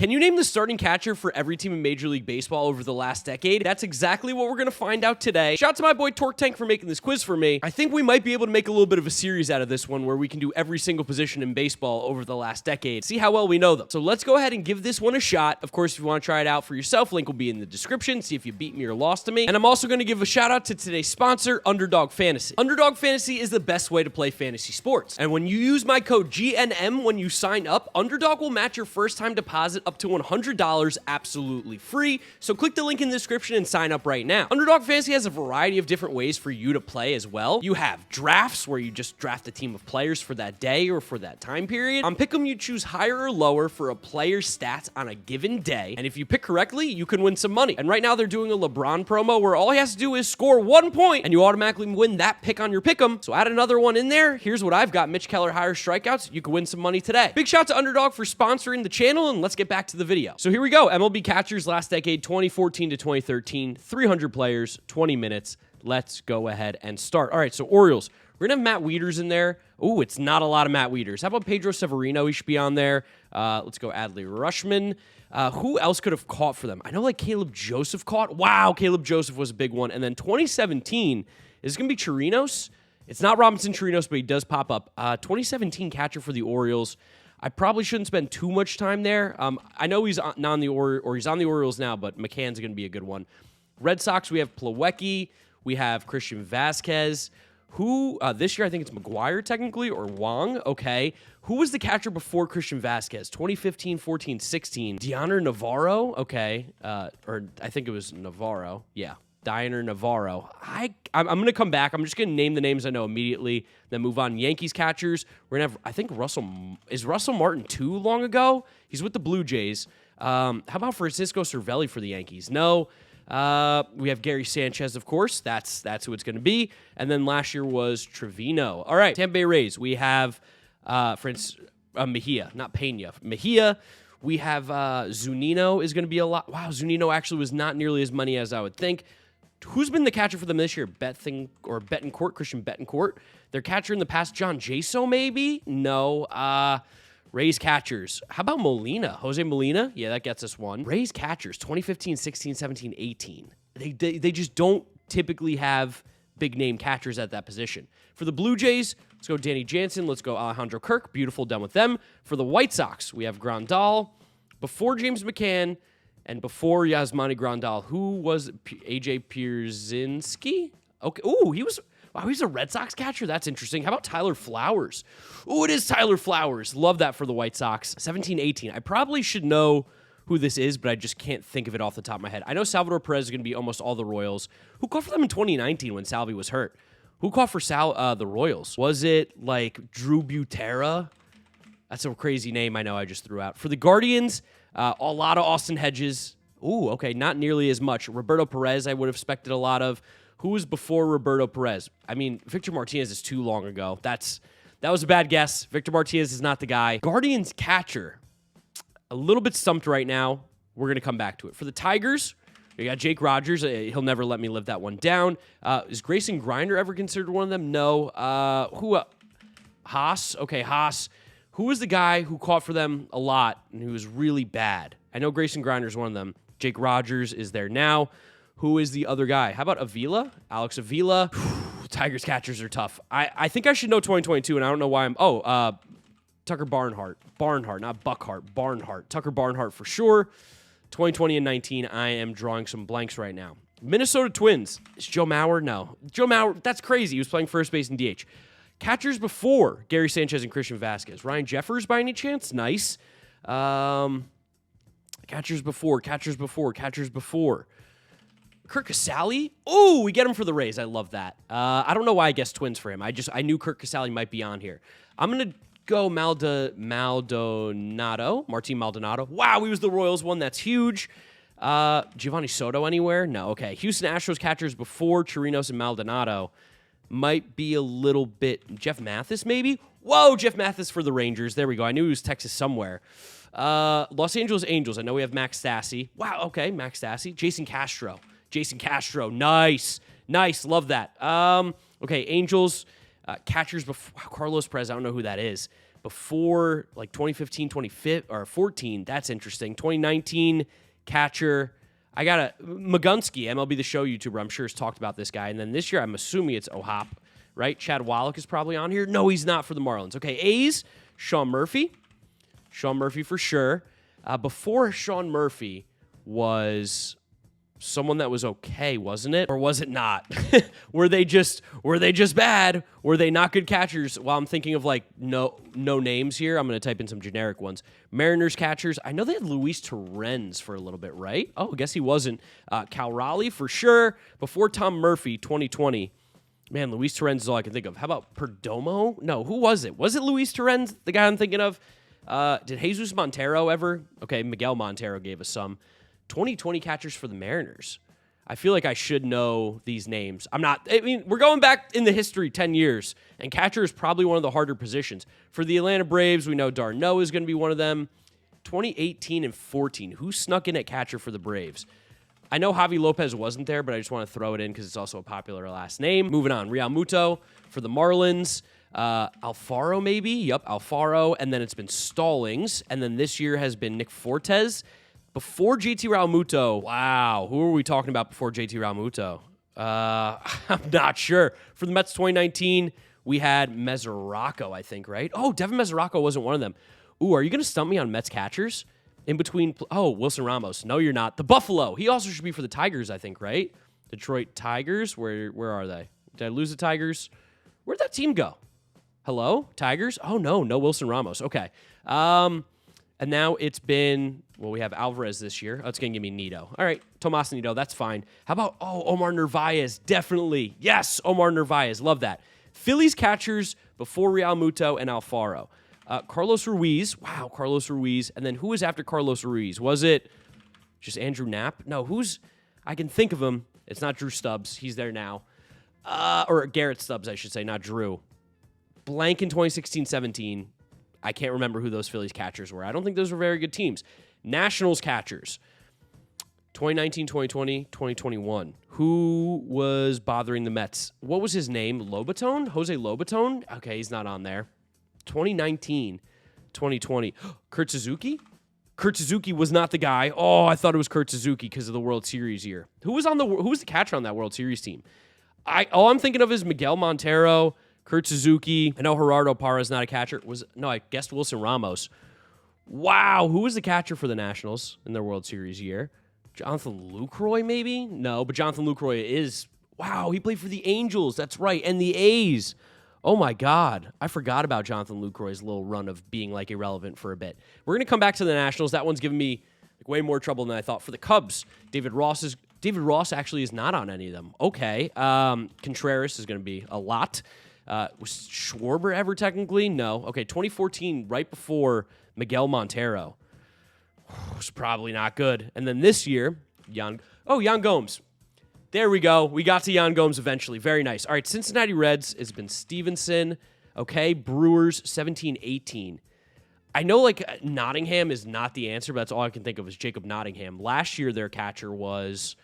Can you name the starting catcher for every team in Major League Baseball over the last decade? That's exactly what we're going to find out today. Shout out to my boy Torque Tank for making this quiz for me. I think we might be able to make a little bit of a series out of this one where we can do every single position in baseball over the last decade. See how well we know them. So let's go ahead and give this one a shot. Of course, if you want to try it out for yourself, link will be in the description. See if you beat me or lost to me. And I'm also going to give a shout out to today's sponsor, Underdog Fantasy. Underdog Fantasy is the best way to play fantasy sports. And when you use my code GNM when you sign up, Underdog will match your first time deposit up to $100 absolutely free. So click the link in the description and sign up right now. Underdog Fantasy has a variety of different ways for you to play as well. You have drafts where you just draft a team of players for that day or for that time period. On Pick'em, you choose higher or lower for a player's stats on a given day. And if you pick correctly, you can win some money. And right now they're doing a LeBron promo where all he has to do is score 1 point and you automatically win that pick on your Pick'em. So add another one in there. Here's what I've got. Mitch Keller higher strikeouts. You can win some money today. Big shout out to Underdog for sponsoring the channel, and let's get back to the video. So here we go. MLB catchers last decade, 2014 to 2013, 300 players, 20 minutes. Let's go ahead and start. All right, so Orioles. We're going to have Matt Wieters in there. Ooh, it's not a lot of Matt Wieters. How about Pedro Severino? He should be on there. Let's go Adley Rutschman. Who else could have caught for them? I know like Caleb Joseph caught. Wow, Caleb Joseph was a big one. And then 2017, is it going to be Chirinos? It's not Robinson Chirinos, but he does pop up. 2017 catcher for the Orioles. I probably shouldn't spend too much time there. I know he's on the he's on the Orioles now, but McCann's going to be a good one. Red Sox, we have Plawecki. We have Christian Vasquez. Who, this year, I think it's McGuire technically, or Wong. Okay. Who was the catcher before Christian Vasquez? 2015, 14, 16. Dioner Navarro. Okay. Or I think it was Navarro. Yeah. Dioner Navarro. I'm going to come back. I'm just going to name the names I know immediately, then move on. Yankees catchers. We're going to have, I think is Russell Martin too long ago? He's with the Blue Jays. How about Francisco Cervelli for the Yankees? No. We have Gary Sanchez, of course. That's who it's going to be. And then last year was Trevino. All right, Tampa Bay Rays. We have Mejia, not Pena. Mejia. We have Zunino is going to be a lot. Wow, Zunino actually was not nearly as money as I would think. Who's been the catcher for them this year? Bettencourt, Christian Bettencourt. Their catcher in the past, John Jaso, maybe? No. Rays catchers. How about Molina? Jose Molina? Yeah, that gets us one. Rays catchers, 2015, 16, 17, 18. They just don't typically have big-name catchers at that position. For the Blue Jays, let's go Danny Jansen. Let's go Alejandro Kirk. Beautiful, done with them. For the White Sox, we have Grandal. Before James McCann and before Yasmani Grandal, who was AJ Pierzynski? Okay. Ooh, wow, he's a Red Sox catcher? That's interesting. How about Tyler Flowers? Ooh, it is Tyler Flowers. Love that for the White Sox. 17-18. I probably should know who this is, but I just can't think of it off the top of my head. I know Salvador Perez is going to be almost all the Royals. Who caught for them in 2019 when Salvi was hurt? Who caught for the Royals? Was it like Drew Butera? That's a crazy name I know I just threw out. For the Guardians, a lot of Austin Hedges. Ooh, okay, not nearly as much. Roberto Perez, I would have expected a lot of. Who was before Roberto Perez? I mean, Victor Martinez is too long ago. That was a bad guess. Victor Martinez is not the guy. Guardians catcher, a little bit stumped right now. We're going to come back to it. For the Tigers, you got Jake Rogers. He'll never let me live that one down. Is Grayson Grinder ever considered one of them? No. Haas. Okay, Haas. Who was the guy who caught for them a lot and who was really bad? I know Grayson Grinder is one of them. Jake Rogers is there now. Who is the other guy? How about Avila? Alex Avila. Tigers catchers are tough. I think I should know 2022, and I don't know why I'm... Tucker Barnhart. Barnhart, not Buckhart. Barnhart. Tucker Barnhart for sure. 2020 and 19, I am drawing some blanks right now. Minnesota Twins. Is Joe Mauer? No. Joe Mauer, that's crazy. He was playing first base in DH. Catchers before Gary Sanchez and Christian Vasquez. Ryan Jeffers by any chance? Nice. Catchers before. Kirk Casale? Oh, we get him for the Rays. I love that. I don't know why I guessed Twins for him. I knew Kirk Casale might be on here. I'm going to go Maldonado. Martin Maldonado. Wow, he was the Royals one. That's huge. Giovanni Soto anywhere? No. Okay. Houston Astros catchers before Chirinos and Maldonado. Might be a little bit... Jeff Mathis, maybe? Whoa, Jeff Mathis for the Rangers. There we go. I knew he was Texas somewhere. Los Angeles Angels. I know we have Max Stassi. Wow, okay, Max Stassi. Jason Castro. Nice. Love that. Okay, Angels. Catchers before... Wow, Carlos Perez. I don't know who that is. before like 2015, 2015, or 14. That's interesting. 2019 catcher. I got a Magunski, MLB The Show YouTuber, I'm sure has talked about this guy. And then this year, I'm assuming it's Ohop, right? Chad Wallach is probably on here. No, he's not for the Marlins. Okay, A's, Sean Murphy. Sean Murphy for sure. Before Sean Murphy was someone that was okay, wasn't it? Or was it not? Were they just bad? Were they not good catchers? Well, I'm thinking of like no names here. I'm going to type in some generic ones. Mariners catchers. I know they had Luis Torrens for a little bit, right? Oh, I guess he wasn't. Cal Raleigh for sure. Before Tom Murphy, 2020. Man, Luis Torrens is all I can think of. How about Perdomo? No, who was it? Was it Luis Torrens, the guy I'm thinking of? Did Jesus Montero ever? Okay, Miguel Montero gave us some. 2020 catchers for the Mariners. I feel like I should know these names. We're going back in the history 10 years, and catcher is probably one of the harder positions. For the Atlanta Braves, we know d'Arnaud is going to be one of them. 2018 and 14, who snuck in at catcher for the Braves? I know Javi Lopez wasn't there, but I just want to throw it in because it's also a popular last name. Moving on, Real Muto for the Marlins. Alfaro maybe? Yup, Alfaro. And then it's been Stallings. And then this year has been Nick Fortes. Before JT Realmuto, wow, who are we talking about before JT Realmuto? I'm not sure. For the Mets 2019, we had Mesoraco, I think, right? Oh, Devin Mesoraco wasn't one of them. Ooh, are you going to stump me on Mets catchers? In between, Wilson Ramos. No, you're not. The Buffalo. He also should be for the Tigers, I think, right? Detroit Tigers. Where are they? Did I lose the Tigers? Where'd that team go? Hello? Tigers? Oh, no Wilson Ramos. Okay. And now it's been, we have Alvarez this year. Oh, it's going to give me Nido. All right, Tomas Nido, that's fine. How about, Omar Narvaez? Definitely. Yes, Omar Narvaez. Love that. Phillies catchers before Real Muto and Alfaro. Carlos Ruiz. Wow, Carlos Ruiz. And then who was after Carlos Ruiz? Was it just Andrew Knapp? No, I can think of him. It's not Drew Stubbs. He's there now. Or Garrett Stubbs, I should say, not Drew. Blank in 2016-17. I can't remember who those Phillies catchers were. I don't think those were very good teams. Nationals catchers. 2019, 2020, 2021. Who was bothering the Mets? What was his name? Lobaton? Jose Lobaton? Okay, he's not on there. 2019, 2020. Kurt Suzuki? Kurt Suzuki was not the guy. Oh, I thought it was Kurt Suzuki because of the World Series year. Who was the catcher on that World Series team? All I'm thinking of is Miguel Montero, Kurt Suzuki. I know Gerardo Parra is not a catcher. I guessed Wilson Ramos. Wow, who was the catcher for the Nationals in their World Series year? Jonathan Lucroy, maybe? No, but Jonathan Lucroy is... Wow, he played for the Angels. That's right, and the A's. Oh, my God. I forgot about Jonathan Lucroy's little run of being, irrelevant for a bit. We're going to come back to the Nationals. That one's given me way more trouble than I thought. For the Cubs, David Ross actually is not on any of them. Okay. Contreras is going to be a lot. Was Schwarber ever technically? No. Okay, 2014, right before Miguel Montero. Was probably not good. And then this year, Yan Gomes. There we go. We got to Yan Gomes eventually. Very nice. All right, Cincinnati Reds has been Stevenson. Okay, Brewers 17-18. I know Nottingham is not the answer, but that's all I can think of is Jacob Nottingham. Last year, their catcher was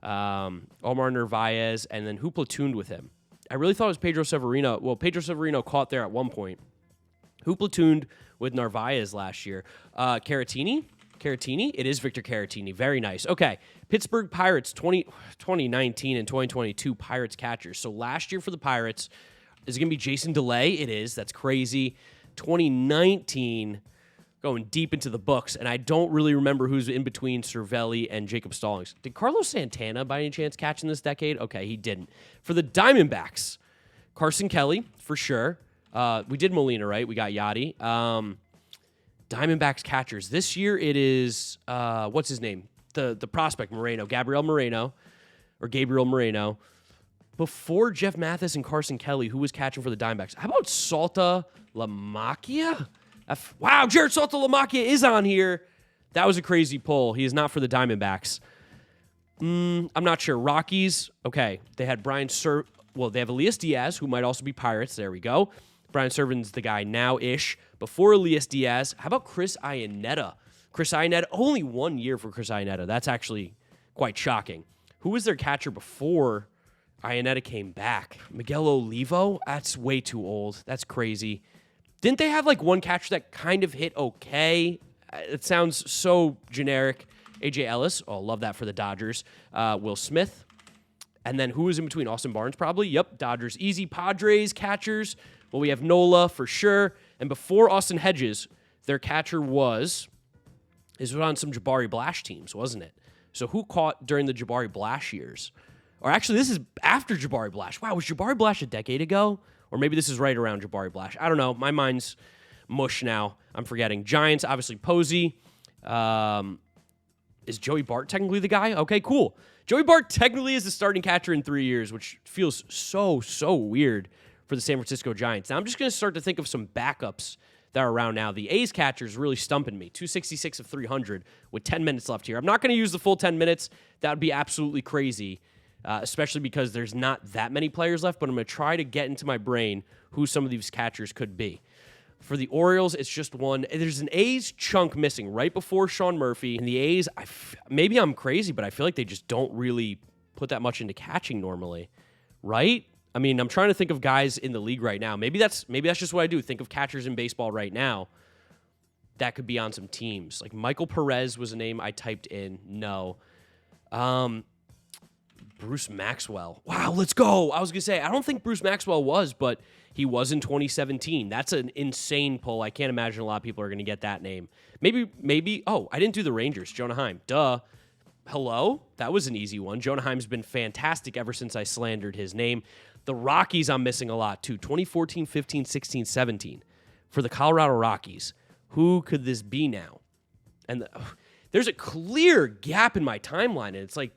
Omar Narvaez, and then who platooned with him? I really thought it was Pedro Severino. Well, Pedro Severino caught there at one point. Who platooned with Narvaez last year? Caratini? It is Victor Caratini. Very nice. Okay. Pittsburgh Pirates 2019 and 2022 Pirates catchers. So last year for the Pirates, is it going to be Jason DeLay? It is. That's crazy. 2019, going deep into the books, and I don't really remember who's in between Cervelli and Jacob Stallings. Did Carlos Santana, by any chance, catch in this decade? Okay, he didn't. For the Diamondbacks, Carson Kelly, for sure. We did Molina, right? We got Yachty. Diamondbacks catchers. This year it is, what's his name? The prospect, Gabriel Moreno. Before Jeff Mathis and Carson Kelly, who was catching for the Diamondbacks? How about Salta Lamacchia? Wow, Jared Salta Lamacchia is on here. That was a crazy pull. He is not for the Diamondbacks. I'm not sure. Rockies, okay. They had they have Elias Diaz, who might also be Pirates. There we go. Brian Servin's the guy now-ish. Before Elias Diaz, how about Chris Iannetta? Only 1 year for Chris Iannetta. That's actually quite shocking. Who was their catcher before Iannetta came back? Miguel Olivo? That's way too old. That's crazy. Didn't they have like one catcher that kind of hit okay? It sounds so generic. A.J. Ellis. Oh, love that for the Dodgers. Will Smith. And then who was in between? Austin Barnes, probably. Yep, Dodgers. Easy. Padres catchers. Well, we have Nola for sure. And before Austin Hedges, their catcher was on some Jabari Blash teams, wasn't it? So who caught during the Jabari Blash years? Or actually, this is after Jabari Blash. Wow, was Jabari Blash a decade ago? Or maybe this is right around Jabari Blash. I don't know. My mind's mush now. I'm forgetting. Giants, obviously Posey. Is Joey Bart technically the guy? Okay, cool. Joey Bart technically is the starting catcher in 3 years, which feels so weird for the San Francisco Giants. Now I'm just going to start to think of some backups that are around now. The A's catcher is really stumping me. 266 of 300 with 10 minutes left here. I'm not going to use the full 10 minutes. That would be absolutely crazy, especially because there's not that many players left, but I'm going to try to get into my brain who some of these catchers could be. For the Orioles, it's just one. There's an A's chunk missing right before Sean Murphy. And the A's, maybe I'm crazy, but I feel like they just don't really put that much into catching normally, right? I mean, I'm trying to think of guys in the league right now. Maybe that's just what I do. Think of catchers in baseball right now that could be on some teams. Like Michael Perez was a name I typed in. No. Bruce Maxwell. Wow, let's go. I was going to say, I don't think Bruce Maxwell was, but he was in 2017. That's an insane pull. I can't imagine a lot of people are going to get that name. Maybe, oh, I didn't do the Rangers. Jonah Heim. Duh. Hello? That was an easy one. Jonah Heim's been fantastic ever since I slandered his name. The Rockies I'm missing a lot, too. 2014, 15, 16, 17. For the Colorado Rockies, who could this be now? And there's a clear gap in my timeline, and it's like,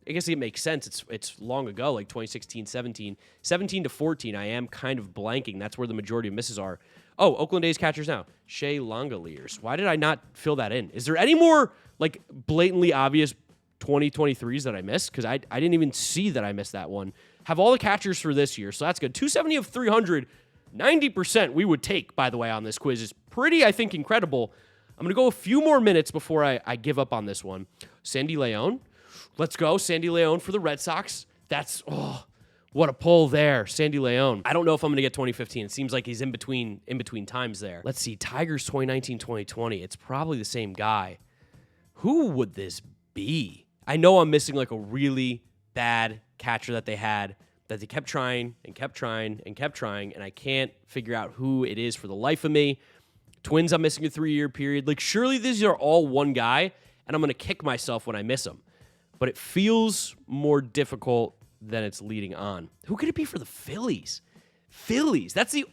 I guess it makes sense. It's long ago, like 2016, 17. 17 to 14, I am kind of blanking. That's where the majority of misses are. Oh, Oakland A's catchers now. Shea Langoliers. Why did I not fill that in? Is there any more like blatantly obvious 2023s that I missed? Because I didn't even see that I missed that one. Have all the catchers for this year, so that's good. 270 of 300, 90% we would take, by the way, on this quiz. Is pretty, I think, incredible. I'm going to go a few more minutes before I give up on this one. Sandy Leon. Let's go. Sandy Leon for the Red Sox. That's, what a pull there. Sandy Leon. I don't know if I'm going to get 2015. It seems like he's in between times there. Let's see. Tigers 2019, 2020. It's probably the same guy. Who would this be? I know I'm missing like a really bad catcher that they had that they kept trying and kept trying and kept trying, and I can't figure out who it is for the life of me. Twins, I'm missing a 3-year period. Like, surely these are all one guy, and I'm going to kick myself when I miss them. But it feels more difficult than it's leading on. Who could it be for the Phillies? Phillies. That's the...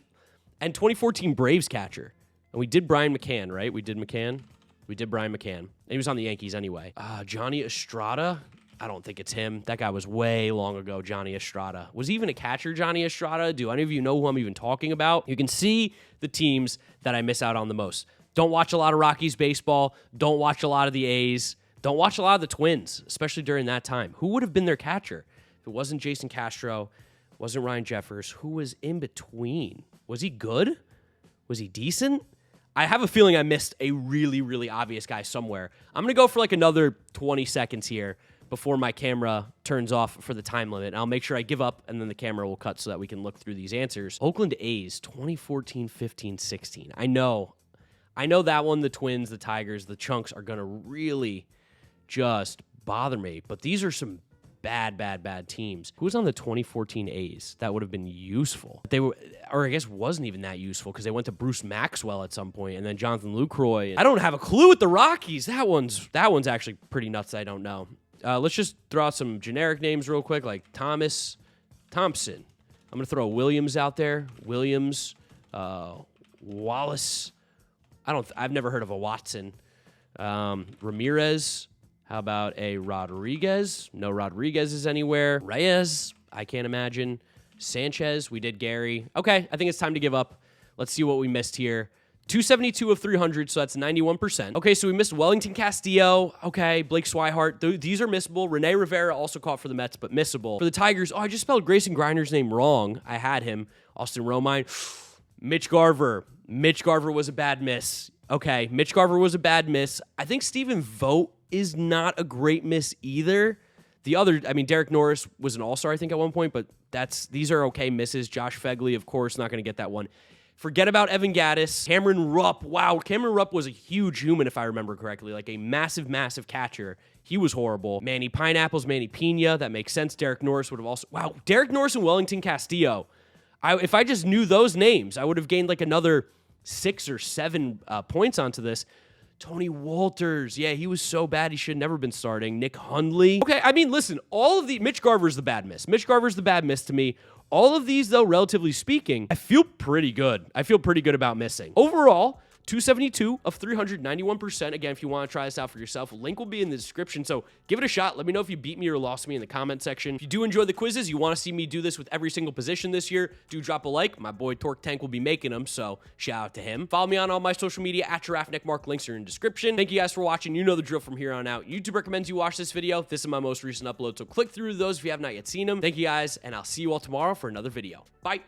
And 2014 Braves catcher. And we did Brian McCann, right? We did McCann. We did Brian McCann. And he was on the Yankees anyway. Johnny Estrada? I don't think it's him. That guy was way long ago, Johnny Estrada. Was he even a catcher, Johnny Estrada? Do any of you know who I'm even talking about? You can see the teams that I miss out on the most. Don't watch a lot of Rockies baseball. Don't watch a lot of the A's. Don't watch a lot of the Twins, especially during that time. Who would have been their catcher? If it wasn't Jason Castro, wasn't Ryan Jeffers, who was in between? Was he good? Was he decent? I have a feeling I missed a really, really obvious guy somewhere. I'm going to go for like another 20 seconds here before my camera turns off for the time limit. I'll make sure I give up, and then the camera will cut so that we can look through these answers. Oakland A's, 2014, 15, 16. I know that one, the Twins, the Tigers, the Chunks are going to really just bother me. But these are some bad teams. Who was on the 2014 A's? That would have been useful. They were, or I guess wasn't even that useful because they went to Bruce Maxwell at some point, and then Jonathan Lucroy. I don't have a clue with the Rockies. That one's actually pretty nuts. I don't know. Let's just throw out some generic names real quick, like Thompson. I'm gonna throw Williams out there. Williams, Wallace. I've never heard of a Watson. Ramirez. How about a Rodriguez? No Rodriguez's anywhere. Reyes, I can't imagine. Sanchez, we did Gary. Okay, I think it's time to give up. Let's see what we missed here. 272 of 300, so that's 91%. Okay, so we missed Wellington Castillo. Okay, Blake Swihart. These are missable. Rene Rivera also caught for the Mets, but missable. For the Tigers, I just spelled Grayson Grinder's name wrong. I had him. Austin Romine. Mitch Garver. Mitch Garver was a bad miss. Okay, Mitch Garver was a bad miss. I think Stephen Vogt is not a great miss either. Derek Norris was an all-star, I think, at one point, but these are okay misses. Josh Fegley, of course, not going to get that one. Forget about Evan Gaddis. Cameron Rupp. Wow, Cameron Rupp was a huge human, if I remember correctly. Like a massive, massive catcher. He was horrible. Manny Pineapples, Manny Pina. That makes sense. Derek Norris would have also... Wow, Derek Norris and Wellington Castillo. If I just knew those names, I would have gained like another 6 or 7 points onto this. Tony Walters. Yeah, he was so bad he should have never been starting. Nick Hundley. Okay, I mean, listen, all of the... Mitch Garver's the bad miss. Mitch Garver's the bad miss to me. All of these, though, relatively speaking, I feel pretty good. I feel pretty good about missing. Overall, 272 of 391%. Again, if you want to try this out for yourself, link will be in the description, so give it a shot. Let me know if you beat me or lost me in the comment section. If you do enjoy the quizzes, you want to see me do this with every single position this year, do drop a like. My boy Torque Tank will be making them, so shout out to him. Follow me on all my social media at GiraffeNeckMarc. Links are in the description. Thank you guys for watching. You know the drill from here on out. YouTube recommends you watch this video. This is my most recent upload, so click through those if you have not yet seen them. Thank you guys, and I'll see you all tomorrow for another video. Bye.